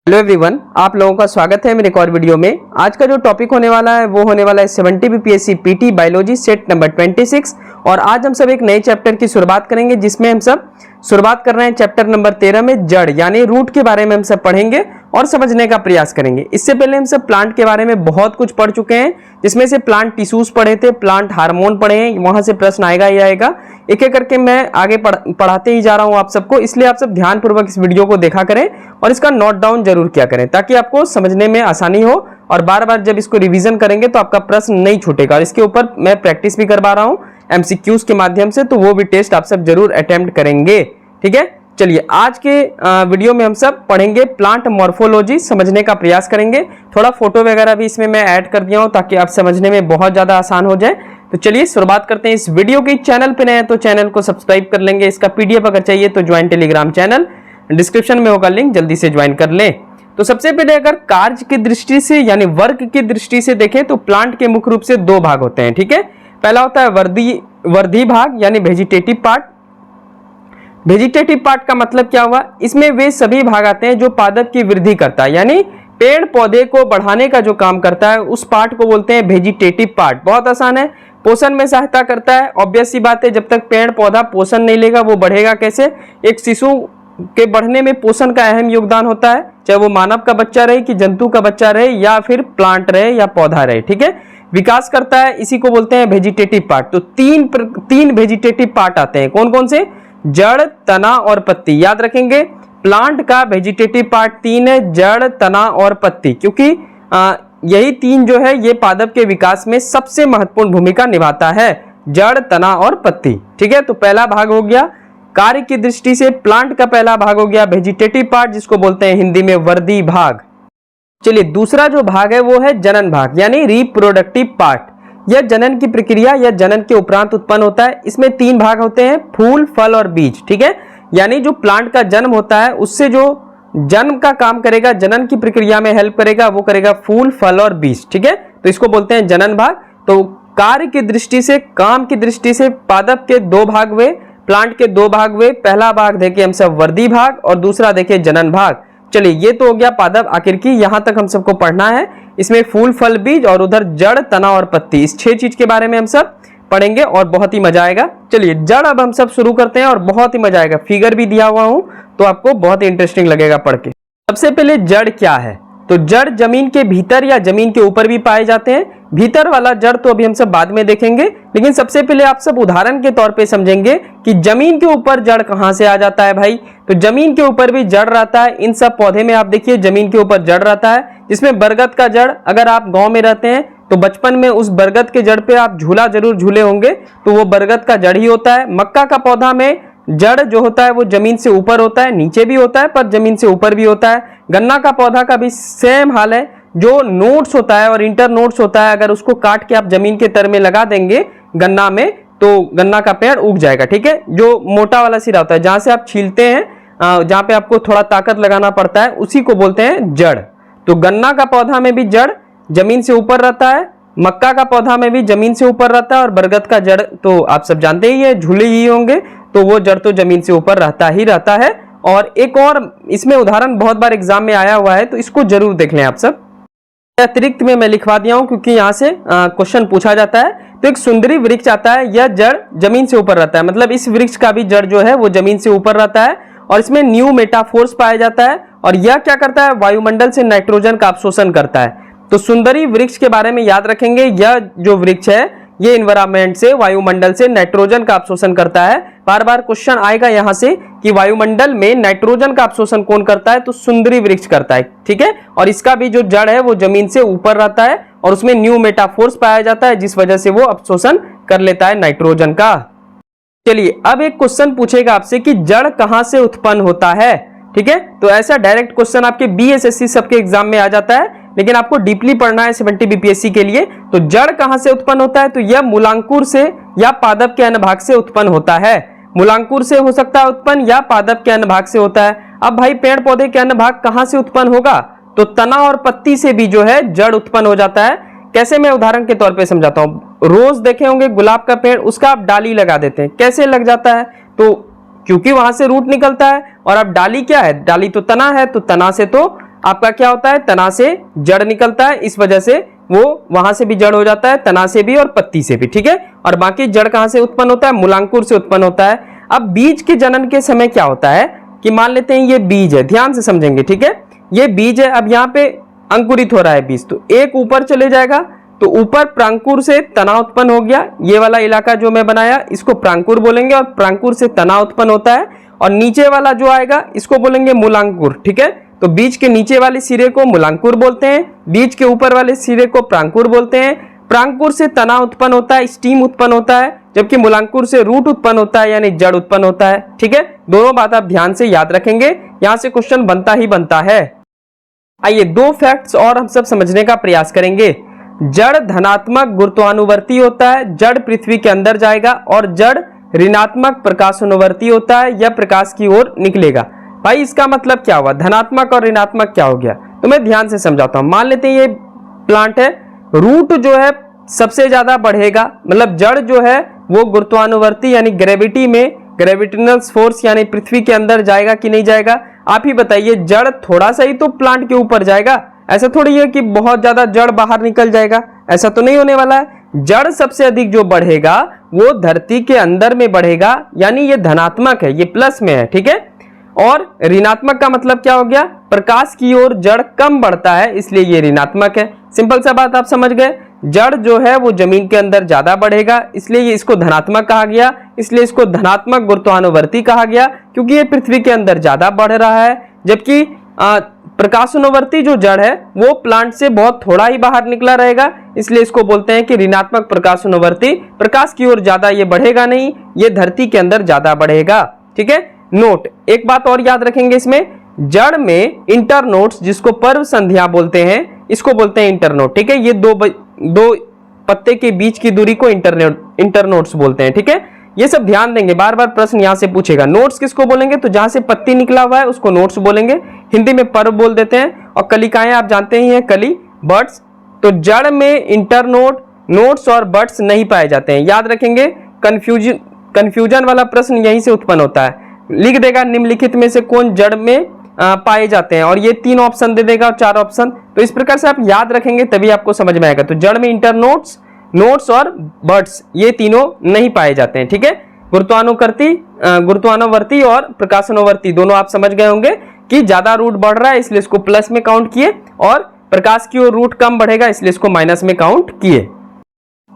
Hello everyone, आप लोगों का स्वागत है मेरे एक और वीडियो में। आज का जो टॉपिक होने वाला है वो होने वाला है 70 BPSC PT biology set number 26। और आज हम सब एक नए चैप्टर की शुरुआत करेंगे जिसमें हम सब शुरुआत कर रहे हैं चैप्टर नंबर 13 में जड़ यानी रूट के बारे में हम सब पढ़ेंगे और समझने का प्रयास करेंगे। इससे पहले हम सब प्लांट के बारे में बहुत कुछ पढ़ चुके हैं, जिसमें से प्लांट टिश्यूज पढ़े थे, प्लांट हार्मोन पढ़े हैं, वहां से प्रश्न आएगा ही आएगा। एक एक करके मैं आगे पढ़ाते ही जा रहा हूं आप सबको, इसलिए आप सब ध्यानपूर्वक इस वीडियो को देखा करें और इसका नोट डाउन जरूर किया करें ताकि आपको समझने में आसानी हो और बार बार जब इसको रिवीजन करेंगे तो आपका प्रश्न नहीं छूटेगा। और इसके ऊपर मैं प्रैक्टिस भी करवा रहा हूं एमसीक्यूज के माध्यम से, तो वो भी टेस्ट आप सब जरूर अटेम्प्ट करेंगे। ठीक है, चलिए आज के वीडियो में हम सब पढ़ेंगे प्लांट मॉर्फोलॉजी, समझने का प्रयास करेंगे। थोड़ा फोटो वगैरह भी इसमें मैं ऐड कर दिया हूं ताकि आप समझने में बहुत ज्यादा आसान हो जाए। तो चलिए शुरुआत करते हैं इस वीडियो की। चैनल पे नए हैं तो चैनल को सब्सक्राइब कर लेंगे। इसका पीडीएफ अगर चाहिए तो ज्वाइन टेलीग्राम चैनल, डिस्क्रिप्शन में होगा लिंक, जल्दी से ज्वाइन कर लें। तो सबसे पहले अगर कार्य की दृष्टि से यानी वर्ग की दृष्टि से देखें तो प्लांट के मुख्य रूप से दो भाग होते हैं। ठीक है, पहला होता है वर्धी भाग यानी वेजिटेटिव पार्ट। वेजिटेटिव पार्ट का मतलब क्या हुआ, इसमें वे सभी भाग आते हैं जो पादप की वृद्धि करता है, यानी पेड़ पौधे को बढ़ाने का जो काम करता है उस पार्ट को बोलते हैं वेजिटेटिव पार्ट। बहुत आसान है, पोषण में सहायता करता है। ऑब्वियस सी बात है, जब तक पेड़ पौधा पोषण नहीं लेगा वो बढ़ेगा कैसे। एक शिशु के बढ़ने में पोषण का अहम योगदान होता है, चाहे वो मानव का बच्चा रहे कि जंतु का बच्चा रहे या फिर प्लांट रहे या पौधा रहे। ठीक है, विकास करता है, इसी को बोलते हैं वेजिटेटिव पार्ट। तो तीन वेजिटेटिव पार्ट आते हैं, कौन कौन से? जड़, तना और पत्ती। याद रखेंगे प्लांट का वेजिटेटिव पार्ट तीन है, जड़, तना और पत्ती, क्योंकि यही तीन जो है ये पादप के विकास में सबसे महत्वपूर्ण भूमिका निभाता है, जड़, तना और पत्ती। ठीक है, तो पहला भाग हो गया कार्य की दृष्टि से प्लांट का पहला भाग हो गया वेजिटेटिव पार्ट, जिसको बोलते हैं हिंदी में वर्धी भाग। चलिए दूसरा जो भाग है वो है जनन भाग यानी रिप्रोडक्टिव पार्ट। यह जनन की प्रक्रिया या जनन के उपरांत उत्पन्न होता है। इसमें तीन भाग होते हैं, फूल, फल और बीज। ठीक है, यानी जो प्लांट का जन्म होता है उससे जो जन्म का काम करेगा, जनन की प्रक्रिया में हेल्प करेगा, वो करेगा फूल, फल और बीज। ठीक है, तो इसको बोलते हैं जनन भाग। तो कार्य की दृष्टि से, काम की दृष्टि से पादप के दो भाग हुए, प्लांट के दो भाग हुए। पहला भाग देखिए हम सब वर्धी भाग और दूसरा देखिए जनन भाग। चलिए ये तो हो गया पादप आखिर की, यहां तक हम सबको पढ़ना है। इसमें फूल, फल, बीज और उधर जड़, तना और पत्ती, इस 6 चीज के बारे में हम सब पढ़ेंगे और बहुत ही मजा आएगा। चलिए जड़ अब हम सब शुरू करते हैं और बहुत ही मजा आएगा। फिगर भी दिया हुआ हूं तो आपको बहुत ही इंटरेस्टिंग लगेगा पढ़ के। सबसे पहले जड़ क्या है, तो जड़ जमीन के भीतर या जमीन के ऊपर भी पाए जाते हैं। भीतर वाला जड़ तो अभी हम सब बाद में देखेंगे, लेकिन सबसे पहले आप सब उदाहरण के तौर पे समझेंगे कि जमीन के ऊपर जड़ कहां से आ जाता है भाई। तो जमीन के ऊपर भी जड़ रहता है। इन सब पौधे में आप देखिए जमीन के ऊपर जड़ रहता है, जिसमें बरगद का जड़, अगर आप गांव में रहते हैं तो बचपन में उस बरगद के जड़ पे आप झूला जरूर झूले होंगे, तो वो बरगद का जड़ ही होता है। मक्का का पौधा में जड़ जो होता है वो जमीन से ऊपर होता है, नीचे भी होता है पर जमीन से ऊपर भी होता है। गन्ना का पौधा का भी सेम हाल है, जो नोट्स होता है और इंटर नोट्स होता है, अगर उसको काट के आप जमीन के तर में लगा देंगे गन्ना में तो गन्ना का पेड़ उग जाएगा। ठीक है, जो मोटा वाला सिरा होता है जहां से आप छीलते हैं, जहां पे आपको थोड़ा ताकत लगाना पड़ता है, उसी को बोलते हैं जड़। तो गन्ना का पौधा में भी जड़ जमीन से ऊपर रहता है, मक्का का पौधा में भी जमीन से ऊपर रहता है और बरगद का जड़ तो आप सब जानते ही है, झूले ही होंगे, तो वो जड़ तो जमीन से ऊपर रहता ही रहता है। और एक और इसमें उदाहरण बहुत बार एग्जाम में आया हुआ है, तो इसको जरूर देख लें आप सब। अतिरिक्त में मैं लिखवा दिया हूं क्योंकि यहां से क्वेश्चन पूछा जाता है। तो एक सुंदरी वृक्ष आता है, यह जड़ जमीन से ऊपर रहता है, मतलब इस वृक्ष का भी जड़ जो है वो जमीन से ऊपर रहता है और इसमें न्यू मेटाफोर्स पाया जाता है। और यह क्या करता है, वायुमंडल से नाइट्रोजन का अवशोषण करता है। तो सुंदरी वृक्ष के बारे में याद रखेंगे, यह जो वृक्ष है ये एनवायरमेंट से, वायुमंडल से नाइट्रोजन का अवशोषण करता है। बार बार क्वेश्चन आएगा यहां से कि वायुमंडल में नाइट्रोजन का अवशोषण कौन करता है, तो सुंदरी वृक्ष करता है। ठीक है, और इसका भी जो जड़ है वो जमीन से ऊपर रहता है और उसमें न्यू मेटाफोर्स पाया जाता है, जिस वजह से वो अवशोषण कर लेता है नाइट्रोजन का। चलिए अब एक क्वेश्चन पूछेगा आपसे कि जड़ कहां से उत्पन्न होता है। ठीक है, तो ऐसा डायरेक्ट क्वेश्चन आपके बीएसएससी सबके एग्जाम में आ जाता है, लेकिन आपको डीपली पढ़ना है 70 बीपीएससी के लिए। तो जड़ कहां से उत्पन्न होता है, तो यह मूलांकुर से या पादप के अन्य भाग से उत्पन्न होता है। मूलांकुर से हो सकता है उत्पन्न या पादप के अन्य भाग से होता है। अब भाई पेड़ पौधे के अन्य भाग कहां से उत्पन्न होगा, तो तना और पत्ती से भी जो है जड़ उत्पन्न हो जाता है। कैसे, मैं उदाहरण के तौर पे समझाता हूं। रोज देखे होंगे गुलाब का पेड़, उसका आप डाली लगा देते हैं, कैसे लग जाता है, तो क्योंकि वहां से रूट निकलता है। और अब डाली क्या है, डाली तो तना है, तो तना से तो आपका क्या होता है, तना से जड़ निकलता है, इस वजह से वो वहां से भी जड़ हो जाता है, तना से भी और पत्ती से भी, ठीक है। और बाकी जड़ कहां से उत्पन्न होता है, मूलांकुर से उत्पन्न होता है। अब बीज के जनन के समय क्या होता है कि मान लेते हैं ये बीज है, ध्यान से समझेंगे, ठीक है। ये बीज है, अब यहाँ पे अंकुरित हो रहा है बीज, तो एक ऊपर चले जाएगा, तो ऊपर प्रांकुर से तना उत्पन्न हो गया। ये वाला इलाका जो मैं बनाया इसको प्रांकुर बोलेंगे, और प्रांकुर से तना उत्पन्न होता है। और नीचे वाला जो आएगा इसको बोलेंगे मूलांकुर, ठीक है। तो बीज के नीचे वाले सिरे को मूलांकुर बोलते हैं, बीज के ऊपर वाले सिरे को प्रांकुर बोलते हैं। प्रांकुर से तना उत्पन्न होता है, स्टीम उत्पन्न होता है, जबकि मूलांकुर से रूट उत्पन्न होता है, यानी जड़ उत्पन्न होता है, ठीक है। दोनों बात आप ध्यान से याद रखेंगे, यहां से क्वेश्चन बनता ही बनता है। आइए दो फैक्ट्स और हम सब समझने का प्रयास करेंगे। जड़ धनात्मक गुरुत्वानुवर्ती होता है, जड़ पृथ्वी के अंदर जाएगा, और जड़ ऋणात्मक प्रकाशानुवर्ती होता है, यह प्रकाश की ओर निकलेगा। भाई इसका मतलब क्या हुआ, धनात्मक और ऋणात्मक क्या हो गया, तो मैं ध्यान से समझाता हूं। मान लेते हैं ये प्लांट है, रूट जो है सबसे ज्यादा बढ़ेगा, मतलब जड़ जो है वो गुरुत्वानुवर्ती यानी ग्रेविटी में, ग्रेविटेशनल फोर्स यानी पृथ्वी के अंदर जाएगा कि नहीं जाएगा। आप ही बताइए, जड़ थोड़ा सा ही तो प्लांट के ऊपर जाएगा, ऐसा थोड़ी है कि बहुत ज्यादा जड़ बाहर निकल जाएगा, ऐसा तो नहीं होने वाला है। जड़ सबसे अधिक जो बढ़ेगा वो धरती के अंदर में बढ़ेगा, यानी ये धनात्मक है, ये प्लस में है, ठीक है। और ऋणात्मक का मतलब क्या हो गया, प्रकाश की ओर जड़ कम बढ़ता है, इसलिए ये ऋणात्मक है। सिंपल सा बात आप समझ गए। जड़ जो है वो जमीन के अंदर ज्यादा बढ़ेगा, इसलिए ये इसको धनात्मक कहा गया, इसलिए इसको धनात्मक गुरुत्वानुवर्ती कहा गया, क्योंकि ये पृथ्वी के अंदर ज्यादा बढ़ रहा है। जबकि प्रकाशानुवर्ती जो जड़ है वो प्लांट से बहुत थोड़ा ही बाहर निकला रहेगा, इसलिए इसको बोलते हैं कि ऋणात्मक प्रकाशानुवर्ती। प्रकाश की ओर ज्यादा ये बढ़ेगा नहीं, ये धरती के अंदर ज्यादा बढ़ेगा, ठीक है। नोट, एक बात और याद रखेंगे इसमें, जड़ में इंटरनोड्स जिसको पर्व संध्या बोलते हैं, इसको बोलते हैं इंटरनोड, ठीक है। ये दो पत्ते के बीच की दूरी को इंटरनोड्स बोलते हैं, ठीक है। ये सब ध्यान देंगे, बार बार प्रश्न यहां से पूछेगा। नोट्स किसको बोलेंगे, तो जहां से पत्ती निकला हुआ है उसको नोट्स बोलेंगे, हिंदी में पर्व बोल देते हैं। और कलिकाएं आप जानते ही हैं, कली, बर्ड्स। तो जड़ में इंटरनोड, नोट्स और बर्ड्स नहीं पाए जाते हैं, याद रखेंगे। कंफ्यूजन वाला प्रश्न यहीं से उत्पन्न होता है। लिख देगा निम्नलिखित में से कौन जड़ में पाए जाते हैं, और ये 3 ऑप्शन दे देगा और 4 ऑप्शन। तो इस प्रकार से आप याद रखेंगे तभी आपको समझ में आएगा। तो जड़ में इंटरनोड्स, नोट्स और बर्ड्स ये तीनों नहीं पाए जाते हैं, ठीक है। गुरुत्वानुवर्ती और प्रकाशानुवर्ती दोनों आप समझ गए होंगे कि ज्यादा रूट बढ़ रहा है इसलिए इसको प्लस में काउंट किए, और प्रकाश की ओर रूट कम बढ़ेगा इसलिए इसको माइनस में काउंट किए।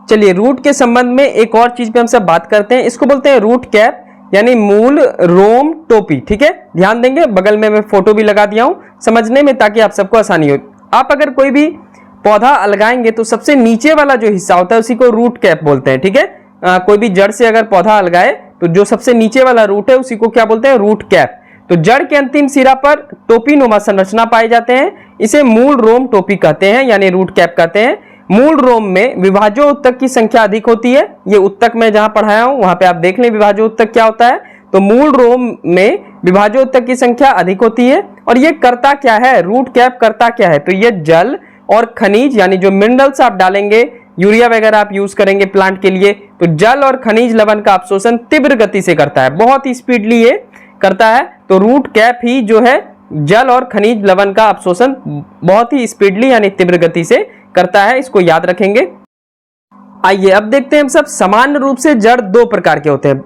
चलिए रूट के संबंध में एक और चीज पे हम सब बात करते हैं, इसको बोलते हैं रूट कैप यानी मूल रोम टोपी, ठीक है। ध्यान देंगे, बगल में मैं फोटो भी लगा दिया हूं समझने में ताकि आप सबको आसानी हो। आप अगर कोई भी पौधा अलगाएंगे तो सबसे नीचे वाला जो हिस्सा होता है उसी को रूट कैप बोलते हैं, ठीक है। कोई भी जड़ से अगर पौधा अलगाए तो जो सबसे नीचे वाला रूट है उसी को क्या बोलते हैं, रूट कैप। तो जड़ के अंतिम सिरा पर टोपी नुमा संरचना पाए जाते हैं, इसे मूल रोम टोपी कहते हैं, यानी रूट कैप कहते हैं। मूल रोम में विभाज्य उत्तक की संख्या अधिक होती है, ये उत्तक में जहां पढ़ाया हूं वहां पे आप देख लें विभाज्य उत्तक क्या होता है। तो मूल रोम में विभाज्य उत्तक की संख्या अधिक होती है, और ये करता क्या है, रूट कैप करता क्या है, तो ये जल और खनिज यानी जो मिनरल्स आप डालेंगे, यूरिया वगैरह आप यूज करेंगे प्लांट के लिए, तो जल और खनिज लवण का अवशोषण तीव्र गति से करता है, बहुत ही स्पीडली ये करता है। तो रूट कैप ही जो है जल और खनिज लवण का अवशोषण बहुत ही स्पीडली यानी तीव्र गति से करता है, इसको याद रखेंगे। आइए अब देखते हैं हम सब, सामान्य रूप से जड़ 2 प्रकार के होते हैं,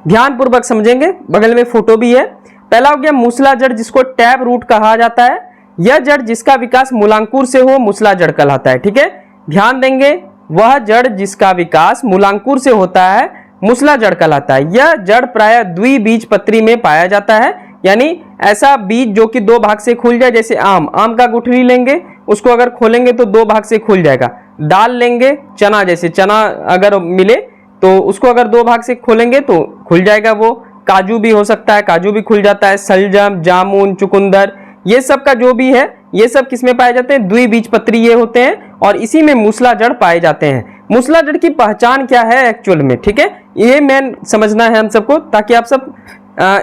ध्यान पूर्वक समझेंगे, बगल में फोटो भी है। पहला हो गया मूसला जड़ जिसको टैप रूट कहा जाता है, यह जड़ जिसका विकास मूलांकुर से हो मूसला जड़ कहलाता है, ठीक है। ध्यान देंगे, वह जड़ जिसका विकास मूलांकुर से होता है मूसला जड़ कहलाता है। यह जड़ प्रायः द्विबीजपत्री में पाया जाता है, यानी ऐसा बीज जो कि 2 भाग से खुल जाए, जैसे आम का गुठली लेंगे उसको अगर खोलेंगे तो 2 भाग से खुल जाएगा। दाल लेंगे, चना, जैसे चना अगर मिले तो उसको अगर 2 भाग से खोलेंगे तो खुल जाएगा वो। काजू भी हो सकता है, काजू भी खुल जाता है, सलजम, जामुन, चुकंदर, ये सब का जो भी है ये सब किसमें पाए जाते हैं, द्विबीजपत्री ये होते हैं, और इसी में मूसला जड़ पाए जाते हैं। मूसला जड़ की पहचान क्या है एक्चुअल में, ठीक है, ये मेन समझना है हम सबको ताकि आप सब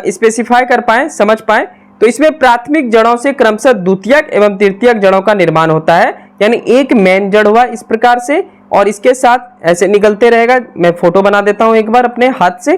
स्पेसिफाई कर पाए, समझ पाए। तो इसमें प्राथमिक जड़ों से क्रमशः द्वितीयक एवं तृतीयक जड़ों का निर्माण होता है, यानी एक मेन जड़ हुआ इस प्रकार से, और इसके साथ ऐसे निकलते रहेगा। मैं फोटो बना देता हूं एक बार अपने हाथ से।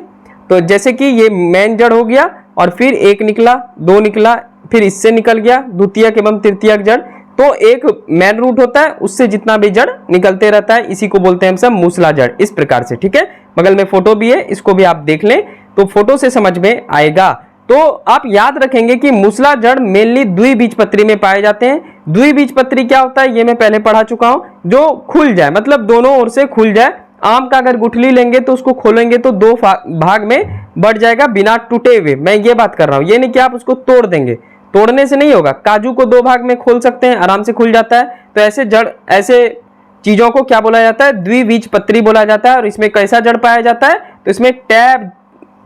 तो जैसे कि ये मेन जड़ हो गया, और फिर 1 निकला, 2 निकला, फिर इससे निकल गया द्वितीयक एवं तृतीयक जड़। तो एक मेन रूट होता है, उससे जितना भी जड़ निकलते रहता है, इसी को बोलते हैं हम सब मूसला जड़। इस प्रकार से, ठीक है। बगल में फोटो भी है, इसको भी आप देख लें तो फोटो से समझ में आएगा। तो आप याद रखेंगे कि मूसला जड़ मेनली द्विबीजपत्री में पाए जाते हैं। द्विबीजपत्री क्या होता है ये मैं पहले पढ़ा चुका हूं, जो खुल जाए, मतलब दोनों ओर से खुल जाए। आम का अगर गुठली लेंगे तो उसको खोलेंगे तो दो भाग में बढ़ जाएगा बिना टूटे हुए। मैं ये बात कर रहा हूं, ये नहीं कि आप उसको तोड़ देंगे, तोड़ने से नहीं होगा। काजू को दो भाग में खोल सकते हैं, आराम से खुल जाता है। तो ऐसे जड़, ऐसे चीजों को क्या बोला जाता है, द्विबीजपत्री बोला जाता है। और इसमें कैसा जड़ पाया जाता है, तो इसमें टैब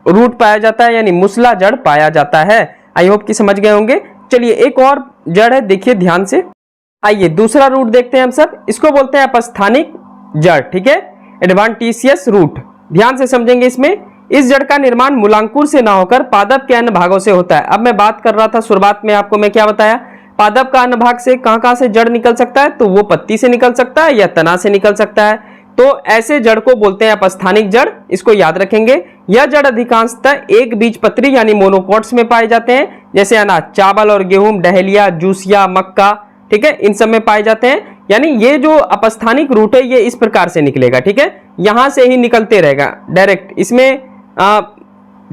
रूट पाया जाता है, यानी मूसला जड़ पाया जाता है। आई होप कि समझ गए होंगे। चलिए एक और जड़ है, देखिए ध्यान से। आइए दूसरा रूट देखते हैं हम सब, इसको बोलते हैं अपस्थानिक जड़, ठीक है, एडवांटिशियस रूट। ध्यान से समझेंगे इसमें। इस जड़ का निर्माण मूलांकुर से ना होकर पादप के अन्य भागों से होता है। अब मैं बात कर रहा था शुरुआत में, आपको मैं क्या बताया, पादप का अन्य भाग से कहां से जड़ निकल सकता है, तो वो पत्ती से निकल सकता है या तना से निकल सकता है। तो ऐसे जड़ को बोलते हैं अपस्थानिक जड़, इसको याद रखेंगे। यह जड़ अधिकांशतः एक बीजपत्री यानी मोनोकॉट्स में पाए जाते हैं, जैसे अनाज, चावल और गेहूं, डहेलिया, जूसिया, मक्का, ठीक है, इन सब में पाए जाते हैं। यानी ये जो अपस्थानिक रूट है ये इस प्रकार से निकलेगा, ठीक है, यहां से ही निकलते रहेगा डायरेक्ट। इसमें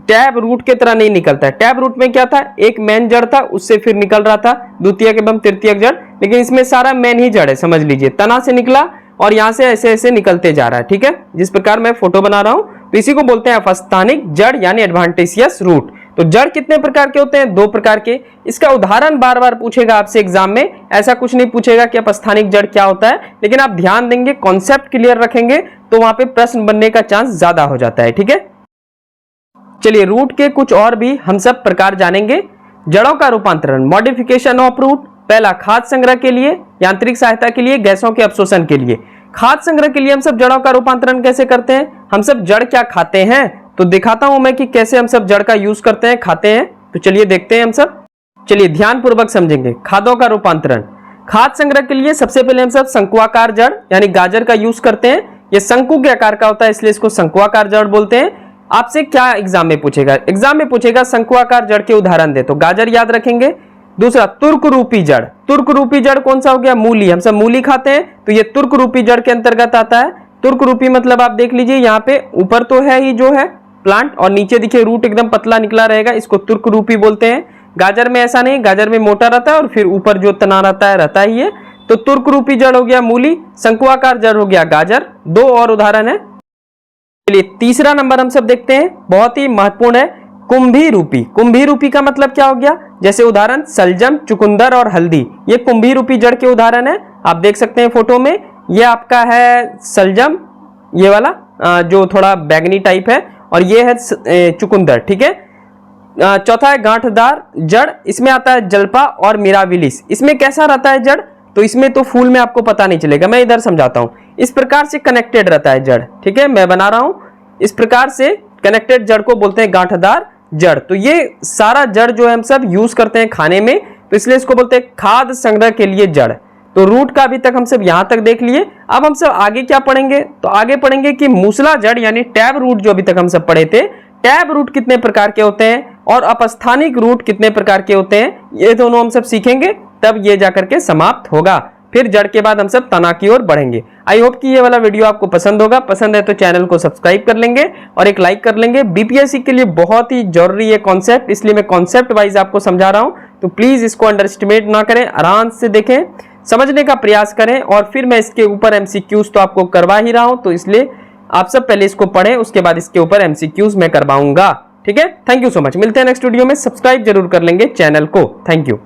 टैब रूट के तरह नहीं निकलता है। टैब रूट में क्या था, एक मेन जड़ था, उससे फिर निकल रहा था द्वितीयक एवं तृतीयक जड़, लेकिन इसमें सारा मेन ही जड़ है, समझ लीजिए। तना से निकला और यहां से ऐसे ऐसे निकलते जा रहा है, ठीक है, जिस प्रकार मैं फोटो बना रहा हूं। तो इसी को बोलते हैं अपस्थानिक जड़ यानी एडवांटिशियस रूट। तो जड़ कितने प्रकार के होते हैं, दो प्रकार के। इसका उदाहरण बार बार पूछेगा आपसे एग्जाम में, ऐसा कुछ नहीं पूछेगा कि अपस्थानिक जड़ क्या होता है, लेकिन आप ध्यान देंगे, कॉन्सेप्ट क्लियर रखेंगे तो वहां पे प्रश्न बनने का चांस ज्यादा हो जाता है, ठीक है। चलिए रूट के कुछ और भी हम सब प्रकार जानेंगे। जड़ों का रूपांतरण, मॉडिफिकेशन ऑफ रूट। पहला, खाद्य संग्रह के लिए, यांत्रिक सहायता के लिए, गैसों के अवशोषण के लिए। खाद्य संग्रह के लिए हम सब जड़ों का रूपांतरण कैसे करते हैं, हम सब जड़ क्या खाते हैं, तो दिखाता हूं मैं कि कैसे हम सब जड़ का यूज करते हैं, खाते हैं। तो चलिए देखते हैं हम सब। चलिए ध्यान पूर्वक समझेंगे। खादों का रूपांतरण, खाद्य संग्रह के लिए सबसे पहले हम सब शंकुआकार जड़ यानी गाजर का यूज करते हैं। ये शंकु के आकार का होता है, इसलिए इसको शंकुआकार जड़ बोलते हैं। आपसे क्या एग्जाम में पूछेगा, एग्जाम में पूछेगा शंकुआकार जड़ के उदाहरण दे, तो गाजर याद रखेंगे। दूसरा, तुर्क रूपी जड़। तुर्क रूपी जड़ कौन सा हो गया, मूली। हम सब मूली खाते हैं, तो ये तुर्क रूपी जड़ के अंतर्गत आता है। तुर्क रूपी मतलब आप देख लीजिए, यहाँ पे ऊपर तो है ही जो है प्लांट, और नीचे देखिए रूट एकदम पतला निकला रहेगा, इसको तुर्क रूपी बोलते हैं। गाजर में ऐसा नहीं, गाजर में मोटा रहता है और फिर ऊपर जो तना रहता है ये। तो तुर्क रूपी जड़ हो गया मूली, शंकुआकार जड़ हो गया गाजर। दो और उदाहरण है। चलिए तीसरा नंबर हम सब देखते हैं, बहुत ही महत्वपूर्ण है, कुंभी रूपी। कुंभी रूपी का मतलब क्या हो गया, जैसे उदाहरण सलजम, चुकंदर और हल्दी, ये कुंभी रूपी जड़ के उदाहरण है। आप देख सकते हैं फोटो में, ये आपका है सलजम, ये वाला जो थोड़ा बैगनी टाइप है, और ये है चुकंदर, ठीक है। चौथा है गांठदार जड़, इसमें आता है जल्पा और मिराविलिस। इसमें कैसा रहता है जड़, तो इसमें तो फूल में आपको पता नहीं चलेगा, मैं इधर समझाता हूं। इस प्रकार से कनेक्टेड रहता है जड़, ठीक है, मैं बना रहा हूं। इस प्रकार से कनेक्टेड जड़ को बोलते हैं गांठदार जड़। तो ये सारा जड़ जो है हम सब यूज करते हैं खाने में, तो इसलिए इसको बोलते हैं खाद्य संग्रह के लिए जड़। तो रूट का अभी तक हम सब यहां तक देख लिए। अब हम सब आगे क्या पढ़ेंगे, तो आगे पढ़ेंगे कि मूसला जड़ यानी टैब रूट जो अभी तक हम सब पढ़े थे, टैब रूट कितने प्रकार के होते हैं और अपस्थानिक रूट कितने प्रकार के होते हैं, ये दोनों हम सब सीखेंगे, तब ये जाकर के समाप्त होगा। फिर जड़ के बाद हम सब तना की ओर बढ़ेंगे। आई होप कि ये वाला वीडियो आपको पसंद होगा, पसंद है तो चैनल को सब्सक्राइब कर लेंगे और एक लाइक कर लेंगे। बीपीएससी के लिए बहुत ही जरूरी है कॉन्सेप्ट, इसलिए मैं कॉन्सेप्ट वाइज आपको समझा रहा हूं, तो प्लीज इसको अंडर एस्टिमेट ना करें, आराम से देखें, समझने का प्रयास करें। और फिर मैं इसके ऊपर एमसीक्यूज तो आपको करवा ही रहा हूं, तो इसलिए आप सब पहले इसको पढ़ें, उसके बाद इसके ऊपर एमसीक्यूज मैं करवाऊंगा, ठीक है। थैंक यू सो मच, मिलते हैं नेक्स्ट वीडियो में। सब्सक्राइब जरूर कर लेंगे चैनल को। Thank you.